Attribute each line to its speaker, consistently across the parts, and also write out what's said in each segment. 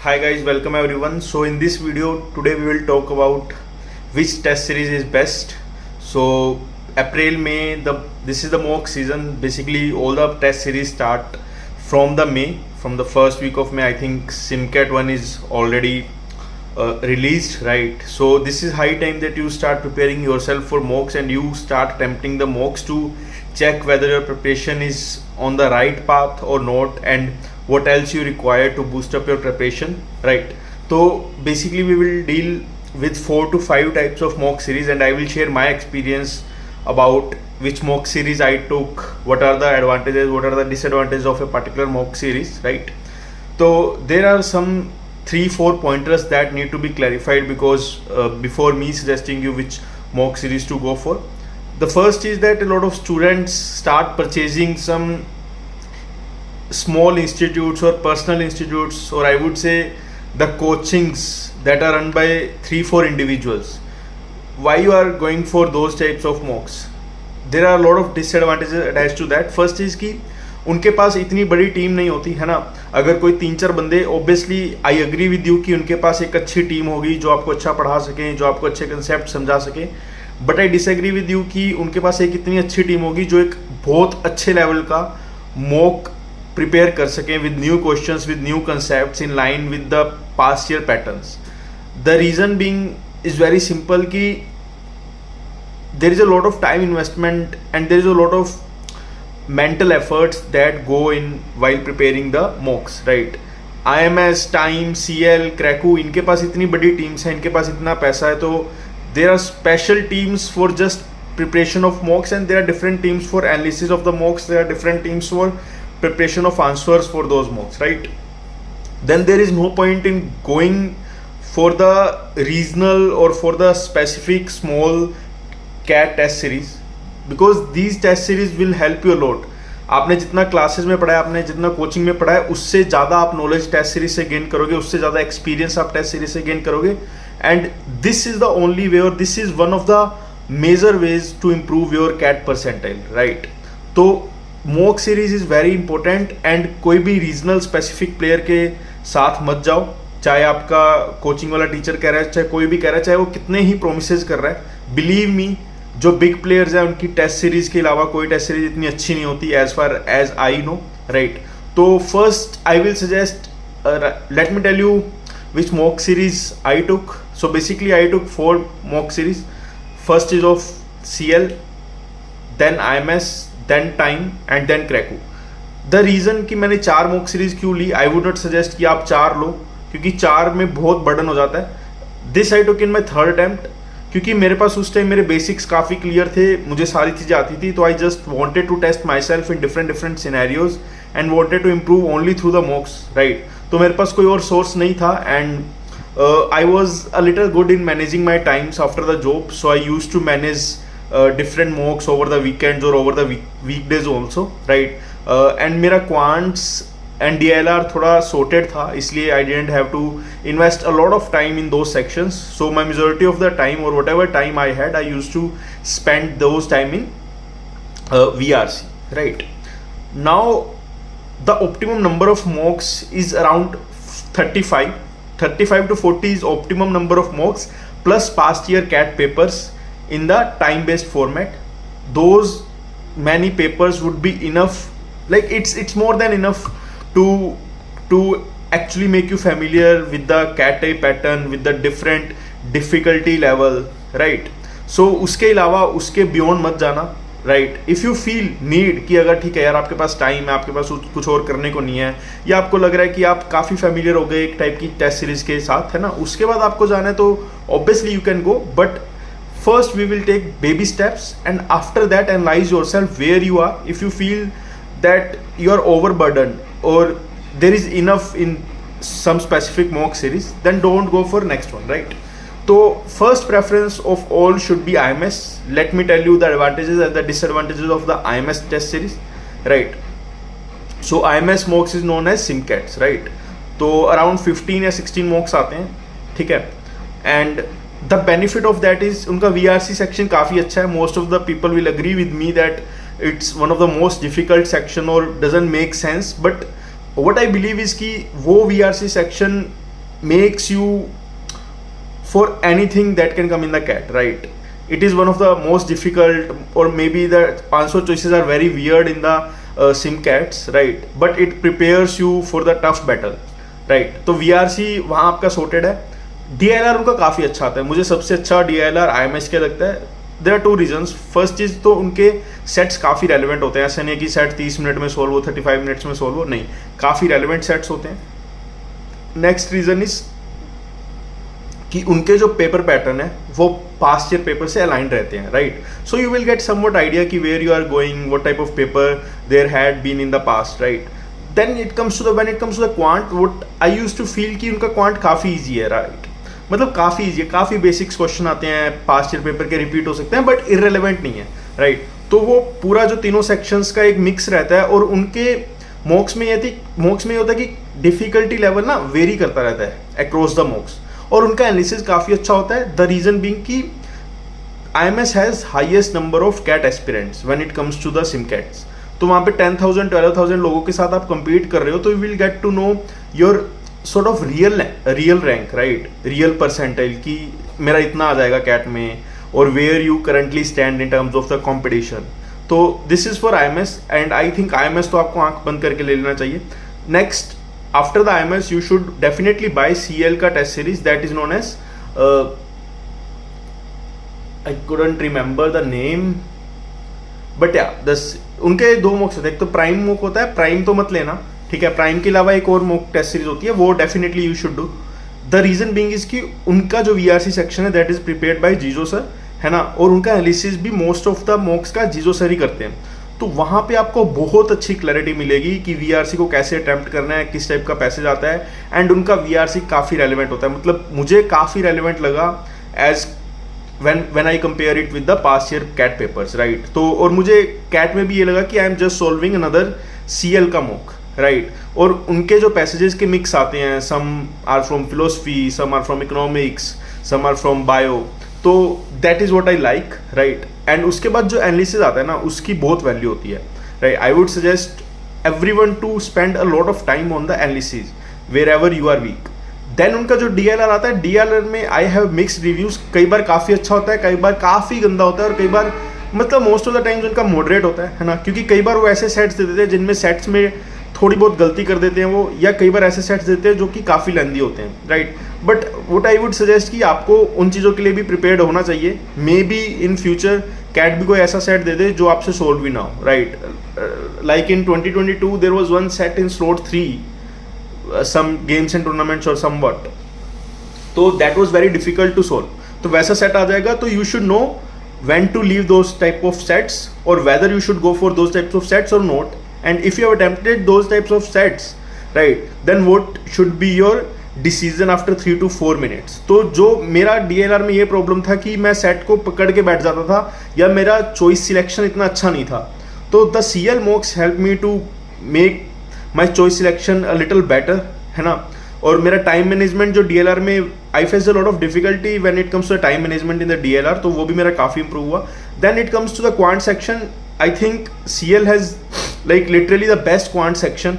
Speaker 1: Hi guys, welcome everyone. So in this video today we will talk about which test series is best. So April, May, this is the mock season. Basically all the test series start from the first week of May. I think SimCat one is already released, right? So this is high time that you start preparing yourself for mocks and you start attempting the mocks to check whether your preparation is on the right path or not, and what else you require to boost up your preparation, right? So basically we will deal with 4 to 5 types of mock series, and I will share my experience about which mock series I took, what are the advantages, what are the disadvantages of a particular mock series, right? So there are some 3-4 pointers that need to be clarified because before me suggesting you which mock series to go for. The first is that a lot of students start purchasing some small institutes or personal institutes, or I would say the coachings that are run by 3-4 individuals. Why you are going for those types of mocks? There are a lot of disadvantages attached to that. First is कि उनके पास इतनी बड़ी team नहीं होती है ना. अगर कोई 3-4 बंदे, obviously I agree with you कि उनके पास एक अच्छी टीम होगी जो आपको अच्छा पढ़ा सके, जो आपको अच्छे कंसेप्ट समझा सके, but I disagree with you कि उनके पास एक इतनी अच्छी टीम होगी जो एक बहुत अच्छे लेवल का मॉक प्रिपेयर कर सकें with new questions, with new concepts in line with the past year patterns. The reason being is very simple कि there is a lot of time investment and there is a lot of mental efforts that go in while preparing the mocks, right? IMS, Time, CL, Kraku, इनके पास इतनी बड़ी teams हैं, इनके पास इतना पैसा है, तो there are special teams for just preparation of mocks and there are different teams for analysis of the mocks, there are different teams for preparation of answers for those mocks, right? Then there is no point in going for the regional or for the specific small CAT test series because these test series will help you a lot. आपने जितना classes में पढ़ा है, आपने जितना coaching में पढ़ा है, उससे ज़्यादा आप नॉलेज टेस्ट सीरीज से गेन करोगे, उससे ज़्यादा एक्सपीरियंस आप टेस्ट सीरीज से गेन करोगे. And this is the only way और this is one of the major ways to improve your CAT percentile, right? तो mock series is very important and कोई भी रीजनल स्पेसिफिक प्लेयर के साथ मत जाओ, चाहे आपका कोचिंग वाला टीचर कह रहा है, चाहे कोई भी कह रहा है, चाहे वो कितने ही प्रोमिसेस कर रहा है. बिलीव मी, जो बिग प्लेयर्स हैं उनकी टेस्ट सीरीज के अलावा कोई टेस्ट सीरीज इतनी अच्छी नहीं होती as far as I know, right? तो first I will suggest, let me tell you which mock series I took. So basically I took 4 mock series. First is of CL, then IMS, then time and then Cracku. The reason कि मैंने 4 mock series क्यों ली, I would not suggest कि आप 4 लो क्योंकि 4 में बहुत burden हो जाता है. This I took in my 3rd attempt क्योंकि मेरे पास उस टाइम मेरे बेसिक्स काफ़ी क्लियर थे, मुझे सारी चीज़ें आती थी, तो I just wanted to test myself in different scenarios and wanted to improve only through the mocks, right? तो मेरे पास कोई और सोर्स नहीं था and I was a little good in managing my times after the job, so I use to manage different mocks over the weekends और over the weekdays also, right? And मेरा quants and DLR थोड़ा sorted था, इसलिए I didn't have to invest a lot of time in those sections. So my majority of the time or whatever time I had, I used to spend those time in VRC, right? Now the optimum number of mocks is around 35 to 40 is optimum number of mocks plus past year CAT papers in the time based format. Those many papers would be enough, like it's more than enough to actually make you familiar with the CAT A pattern, with the different difficulty level, right? So उसके अलावा उसके beyond मत जाना, right? If you feel need कि अगर ठीक है यार आपके पास टाइम है, आपके पास कुछ और करने को नहीं है, या आपको लग रहा है कि आप काफ़ी familiar हो गए एक टाइप की टेस्ट सीरीज के साथ, है ना, उसके बाद आपको जाना है, तो obviously you can go, but first we will take baby steps and after that analyze yourself where you are. If you feel that you are overburdened or there is enough in some specific mock series, then don't go for next one, right? So first preference of all should be IMS. Let me tell you the advantages and the disadvantages of the IMS test series, right? So IMS mocks is known as SimCats, right? तो around 15 या 16 mocks आते हैं, ठीक है? And the benefit of that is उनका VRC section काफ़ी अच्छा है. Most of the people will agree with me that it's one of the most difficult section or doesn't make sense, but what I believe is कि वो VRC section makes you for anything that can come in the CAT, right? It is one of the most difficult, or maybe the answer choices are very weird in the SimCats, right? But it prepares you for the tough battle, right? तो VRC वहाँ आपका sorted है. DLR उनका काफ़ी अच्छा आता है. मुझे सबसे अच्छा DLR IMS का लगता है. There are two reasons. First चीज़ तो उनके सेट्स काफ़ी रेलिवेंट होते हैं. ऐसा नहीं है कि सेट 30 मिनट में सोल्व हो, 35 मिनट्स में सोल्व हो, नहीं, काफ़ी रेलिवेंट सेट्स होते हैं. नेक्स्ट रीजन इज कि उनके जो पेपर पैटर्न है वो पास्ट ईयर पेपर से अलाइंड रहते हैं, right? So you will get somewhat idea कि where you are going, what type of paper there had been in the past, right? Then it comes to the when it comes to the quant, what I used to feel कि उनका quant काफ़ी easy है, right? मतलब काफ़ी easy है, काफ़ी basics question आते हैं, पास्ट ईयर पेपर के रिपीट हो सकते हैं, बट इररेलेवेंट नहीं है, राइट? तो वो पूरा जो तीनों सेक्शंस का एक मिक्स रहता है. और उनके मॉक्स में ये होता है कि डिफिकल्टी लेवल ना वेरी करता रहता है अक्रॉस द मॉक्स, और उनका एनालिसिस काफ़ी अच्छा होता है. द रीजन बीइंग कि IMS has highest number of CAT aspirants when it comes to the SimCats. तो वहाँ पे 10,000 12,000 लोगों के साथ आप compete कर रहे हो, तो you will get to know your sort of real rank, right? Real percentile कि मेरा इतना आ जाएगा कैट में, और where you currently stand in terms of the competition. तो this is for IMS, and I think IMS तो आपको आंख बंद करके ले लेना चाहिए. Next, after the IMS, you should definitely buy CL का test series that is known as I couldn't remember the name, but yeah, उनके दो मॉक्स होते हैं. एक तो प्राइम मॉक होता है, प्राइम तो मत लेना, ठीक है? प्राइम के अलावा एक और मॉक टेस्ट सीरीज होती है, वो definitely you should do. The reason being is कि उनका जो VRC सेक्शन है that is prepared by Jijo sir, है ना? और उनका एनालिसिस भी मोस्ट ऑफ द मॉक्स का जीजो सर ही करते हैं. तो वहाँ पे आपको बहुत अच्छी क्लैरिटी मिलेगी कि VRC को कैसे अटेम्प्ट करना है, किस टाइप का पैसेज आता है, एंड उनका VRC काफ़ी रेलिवेंट होता है. मतलब मुझे काफ़ी रेलिवेंट लगा as when I compare it with the past year CAT papers, right? तो और मुझे CAT में भी ये लगा कि I am just solving another CL का मॉक, राइट? और उनके जो पैसेजेस के मिक्स आते हैं, some are from philosophy, some are from economics, some are from bio, तो that is what I like, right? And उसके बाद जो एनालिसिस आता है ना, उसकी बहुत वैल्यू होती है, right? I would suggest everyone to spend a lot of time on the analysis wherever you are weak. Then उनका जो DLR आता है, DLR में आई हैव मिक्स्ड रिव्यूज. कई बार काफ़ी अच्छा होता है, कई बार काफ़ी गंदा होता है, और कई बार मतलब मोस्ट ऑफ द टाइम्स उनका मॉडरेट होता है ना? क्योंकि कई बार वो ऐसे सेट्स दे देते हैं जिनमें सेट्स में थोड़ी बहुत गलती कर देते हैं वो, या कई बार ऐसे सेट्स देते हैं जो कि काफ़ी लेंदी होते हैं, right? But what I would suggest कि आपको उन चीज़ों के लिए भी प्रिपेयर्ड होना चाहिए. Maybe in future CAT भी कोई ऐसा सेट दे दे जो आपसे सोल्व भी ना हो, right? Like in 2022 there was one set in slot 3, some games and tournaments or somewhat, तो that was very difficult to solve. तो वैसा सेट आ जाएगा, तो you should know when to leave those type of sets, or whether you should go for those types of sets or not. And if you have attempted those types of sets, right, then what should be your decision after 3 to 4 minutes. तो जो मेरा DLR में ये problem था कि मैं set को पकड़ के बैठ जाता था, या मेरा चॉइस सिलेक्शन इतना अच्छा नहीं था. तो the CL mocks help me to make my choice selection a little better, है ना? और मेरा टाइम मैनेजमेंट जो DLR में I face a lot of difficulty when it comes to time management in the DLR, तो वो भी मेरा काफ़ी इंप्रूव हुआ. Then it comes to the quant section. I think CL has like literally the best quant section.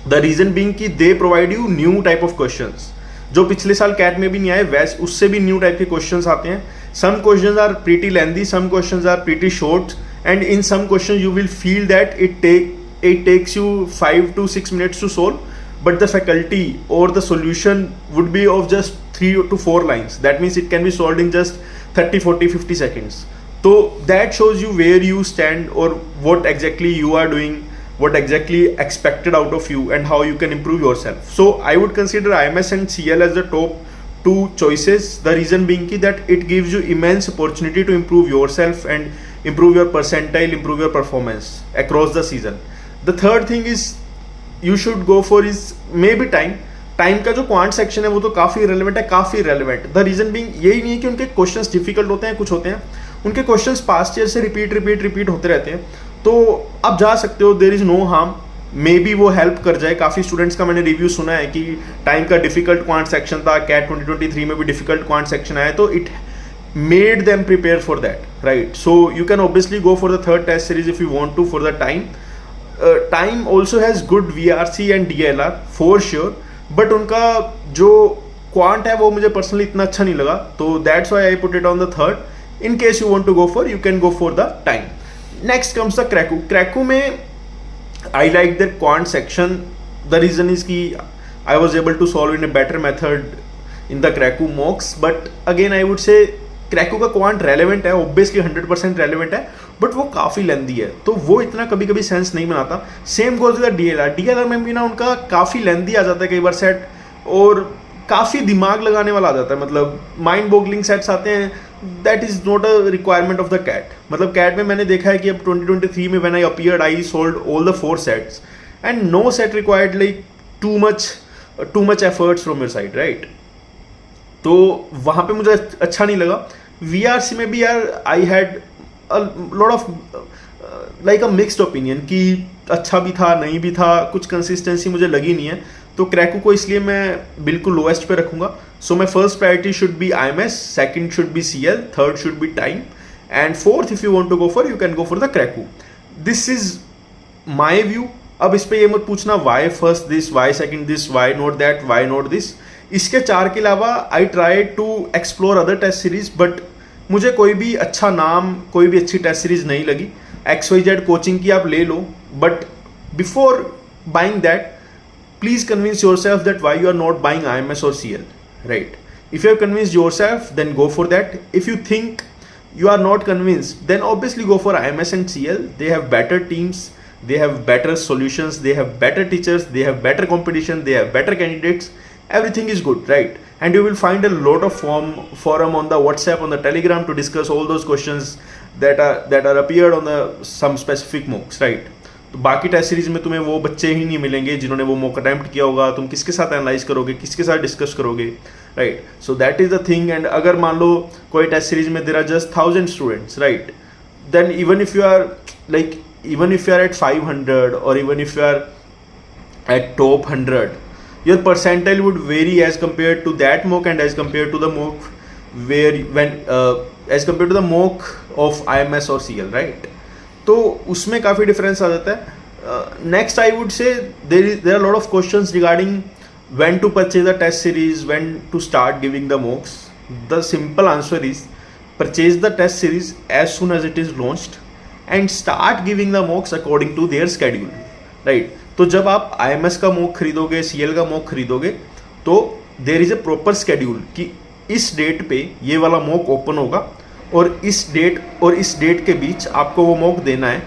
Speaker 1: The reason being कि they provide you new type of questions जो पिछले साल कैट में भी नहीं आए, वैसे उससे भी न्यू टाइप के क्वेश्चंस आते हैं. Some questions are pretty lengthy, some questions are pretty short, and in some question you will feel that it takes you 5 to 6 minutes to solve, but the faculty or the solution would be of just 3 to 4 lines. That means it can be solved in just 30, 40, 50 seconds. So that shows you where you stand, or what exactly you are doing, what exactly expected out of you, and how you can improve yourself. So I would consider IMS and CL as the top 2 choices. The reason being that it gives you immense opportunity to improve yourself and improve your percentile, improve your performance across the season. The third thing is you should go for is maybe time का जो quant section है वो तो काफ़ी relevant है, काफ़ी relevant. The reason being यही नहीं है कि उनके क्वेश्चंस डिफिकल्ट होते हैं, कुछ होते हैं उनके क्वेश्चंस पास्ट ईयर से रिपीट होते रहते हैं. तो आप जा सकते हो, there is no harm. Maybe वो हेल्प कर जाए. काफ़ी स्टूडेंट्स का मैंने रिव्यू सुना है कि टाइम का डिफिकल्ट क्वांट सेक्शन था, कैट 2023 में भी डिफिकल्ट क्वांट सेक्शन आया, तो it made them prepare for that, right? So you can obviously go for the third test series if you want to for the time. Time also has good VRC and DLR for sure. But उनका जो quant है वो मुझे personally इतना अच्छा नहीं लगा, तो that's why I put it on the third. In case you want to go for, you can go for the time. Next comes the Cracku. Cracku में I like that quant section. The reason is कि I was able to solve in a better method in the Cracku mocks. But again I would say Cracku का quant relevant है, obviously 100% relevant है, but वो काफ़ी लेंदी है, तो वो इतना कभी कभी सेंस नहीं बनाता. Same goes with DLR. DLR में भी ना उनका काफ़ी लेंदी आ जाता है कई बार सेट, और काफ़ी दिमाग लगाने वाला आ जाता है, मतलब माइंड बोगलिंग सेट्स आते हैं. That is not a requirement of the CAT. मतलब कैट में मैंने देखा है कि अब 2023 में when I appeared I solved all the 4 sets and no set required like too much efforts from your side, right. तो वहाँ पे मुझे अच्छा नहीं लगा. VRC में भी यार I had a lot of like a mixed opinion कि अच्छा भी था नहीं भी था, कुछ कंसिस्टेंसी मुझे लगी नहीं है. तो क्रैकू को इसलिए मैं बिल्कुल लोएस्ट पे रखूंगा. So my first priority should be IMS, second should be CL, third should be time, and fourth if you want to go for, you can go for the Cracku. This is my view. अब इस पे ये मत पूछना why first this, why second this, why not that, why not this. इसके 4 के अलावा I try to explore other test series, but मुझे कोई भी अच्छा नाम, कोई भी अच्छी टेस्ट सीरीज नहीं लगी. XYZ कोचिंग की आप ले लो, but before buying that please convince yourself that why you are not buying IMS or CL, right? If you have convinced yourself, then go for that. If you think you are not convinced, then obviously go for IMS and CL. They have better teams, they have better solutions, they have better teachers, they have better competition, they have better candidates. Everything is good, right? And you will find a lot of forum on the WhatsApp, on the Telegram to discuss all those questions that are appeared on the some specific mocks, right? तो बाकी test series में तुम्हें वो बच्चे ही नहीं मिलेंगे जिन्होंने वो मॉक अटेम्प्ट किया होगा. तुम किसके साथ एनालाइज करोगे, किसके साथ डिस्कस करोगे, right? So that is the thing. And अगर मान लो कोई टेस्ट सीरीज में there are just 1000 students, right, then even if you are at 500 और even if you are at top 100, your percentile would vary as compared to that mock and as compared to the mock as compared to the mock of IMS or CL, right? तो उसमें काफ़ी difference आ जाता है. Next I would say there are lot of questions regarding when to purchase the test series, when to start giving the mocks. The simple answer is purchase the test series as soon as it is launched and start giving the mocks according to their schedule, right. तो जब आप IMS का mock खरीदोगे, CL का mock खरीदोगे, तो there is a proper schedule कि इस डेट पे ये वाला मॉक ओपन होगा और इस डेट के बीच आपको वो मॉक देना है.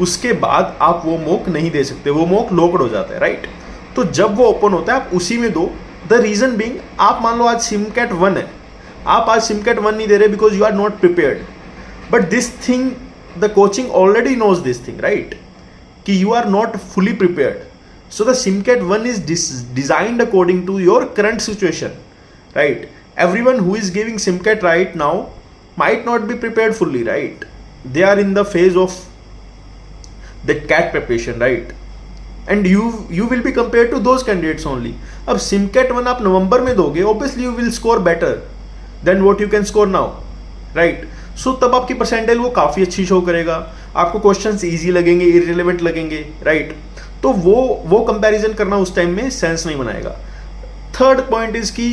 Speaker 1: उसके बाद आप वो मॉक नहीं दे सकते, वो मॉक लॉक्ड हो जाता है, राइट. तो जब वो ओपन होता है आप उसी में दो. द रीजन बीइंग, आप मान लो आज सिमकैट 1 है, आप आज सिमकैट 1 नहीं दे रहे because you are not prepared. But this thing, the coaching already knows this thing, right, कि you are not fully prepared. So the SimCAT 1 is designed according to your current situation, right. Everyone who is giving SimCAT right now might not be prepared fully, right? They are in the phase of the CAT preparation, right? And you will be compared to those candidates only. अब SimCAT 1 आप नवंबर में दोगे, obviously you will score better than what you can score now, right? So तब आपकी percentile वो काफ़ी अच्छी show करेगा, आपको क्वेश्चंस इजी लगेंगे, इररिलेवेंट लगेंगे, राइट. तो वो कंपैरिजन करना उस टाइम में सेंस नहीं बनाएगा. थर्ड पॉइंट इज कि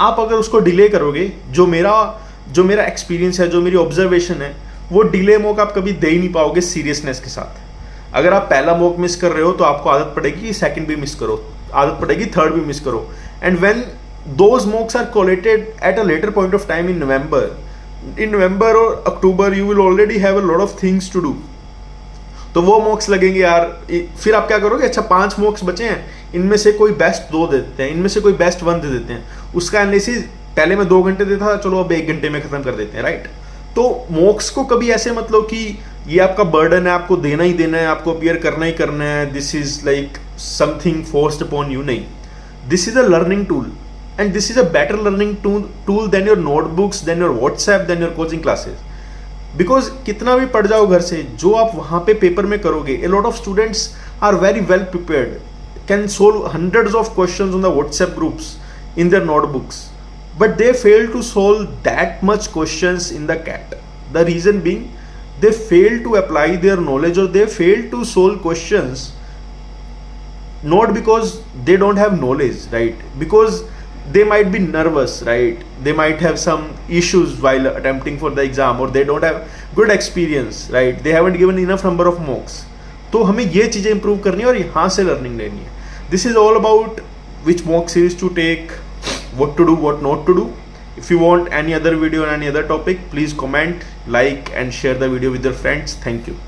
Speaker 1: आप अगर उसको डिले करोगे, जो मेरा एक्सपीरियंस है, जो मेरी ऑब्जर्वेशन है, वो डिले मॉक आप कभी दे ही नहीं पाओगे सीरियसनेस के साथ. अगर आप पहला मॉक मिस कर रहे हो तो आपको आदत पड़ेगी कि सेकंड भी मिस करो, आदत पड़ेगी थर्ड भी मिस करो. And when those mocks are collated at a later point of time in November और October, you will already have a lot of things to do. तो वो मॉक्स लगेंगे यार, फिर आप क्या करोगे, अच्छा 5 मॉक्स बचे हैं, इनमें से कोई बेस्ट 2 दे देते हैं, इनमें से कोई बेस्ट 1 दे देते हैं. उसका एनालिसिस पहले में 2 घंटे देता था, चलो अब 1 घंटे में खत्म कर देते हैं, राइट. तो मॉक्स को कभी ऐसे मत लो कि ये आपका बर्डन है, आपको देना ही देना है, आपको अपीयर करना ही करना है, this is like something forced upon you. नहीं, this is a learning tool and this is a better learning tool than your notebooks, than your WhatsApp, than your coaching classes. Because कितना भी पढ़ जाओ घर से, जो आप वहाँ पे पेपर में करोगे, a lot of students are very well prepared, can solve hundreds of questions on the WhatsApp groups in their notebooks, but they fail to solve that much questions in the CAT. The reason being, they fail to apply their knowledge or they fail to solve questions not because they don't have knowledge, right? Because they might be nervous, right? They might have some issues while attempting for the exam, or they don't have good experience, right? They haven't given enough number of mocks. तो हमें ये चीज़ें improve करनी है और यहाँ से learning लेनी है. This is all about which mock series to take, what to do, what not to do. If you want any other video on any other topic, please comment, like and share the video with your friends. Thank you.